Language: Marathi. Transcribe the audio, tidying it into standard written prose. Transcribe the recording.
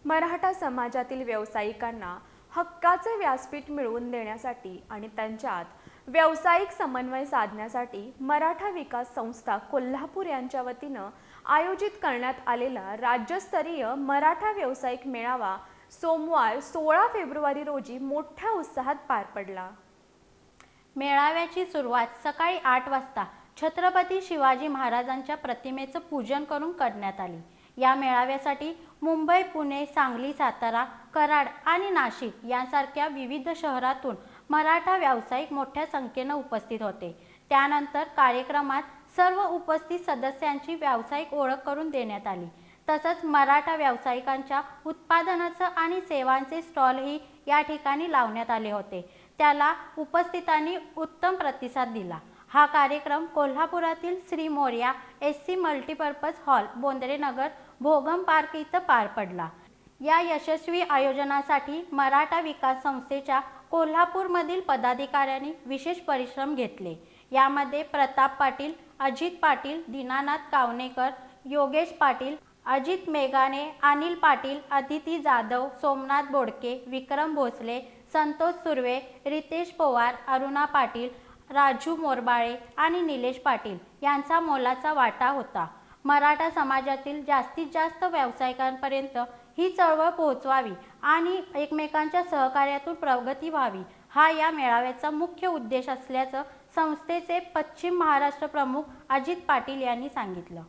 मराठा समाजातील व्यावसायिकांना हक्काचे व्यासपीठ मिळवून देण्यासाठी आणि त्यांच्यात व्यावसायिक समन्वय साधण्यासाठी मराठा विकास संस्था कोल्हापूर यांच्या वतीनं आयोजित करण्यात आलेला राज्यस्तरीय मराठा व्यावसायिक मेळावा सोमवार 16 फेब्रुवारी रोजी मोठ्या उत्साहात पार पडला। मेळाव्याची सुरुवात सकाळी 8 वाजता छत्रपती शिवाजी महाराजांच्या प्रतिमेचं पूजन करून करण्यात आली। या मेळाव्यासाठी मुंबई, पुणे, सांगली, सातारा, कराड आणि नाशिक यांसारख्या विविध शहरातून मराठा व्यावसायिक मोठ्या संख्येने उपस्थित होते। त्यानंतर कार्यक्रमात सर्व उपस्थित सदस्यांची व्यावसायिक ओळख करून देण्यात आली। तसंच मराठा व्यावसायिकांच्या उत्पादनाचं आणि सेवांचे स्टॉलही या ठिकाणी लावण्यात आले होते। त्याला उपस्थितांनी उत्तम प्रतिसाद दिला। हा कार्यक्रम कोल्हापुरातील Shri Morya SC multipurpose hall, Bondre Nagar, Bhogam park इथं पार पडला। या यशस्वी आयोजनासाठी मराठा विकास संस्थेच्या कोल्हापूरमधील पदाधिकाऱ्यांनी विशेष परिश्रम घेतले। यामध्ये प्रताप पाटील, अजित पाटील, दीनानाथ कावनेकर, योगेश पाटील, अजित मेघाने, अनिल पाटील, अदिती जाधव, सोमनाथ बोडके, विक्रम भोसले, संतोष सुर्वे, रितेश पवार, अरुणा पाटील, राजू मोरबाळे आणि निलेश पाटील यांचा मोलाचा वाटा होता। मराठा समाजातील जास्तीत जास्त व्यावसायिकांपर्यंत ही चळवळ पोहोचवावी आणि एकमेकांच्या सहकार्यातून प्रगती व्हावी, हा या मेळाव्याचा मुख्य उद्देश असल्याचं संस्थेचे पश्चिम महाराष्ट्र प्रमुख अजित पाटील यांनी सांगितलं।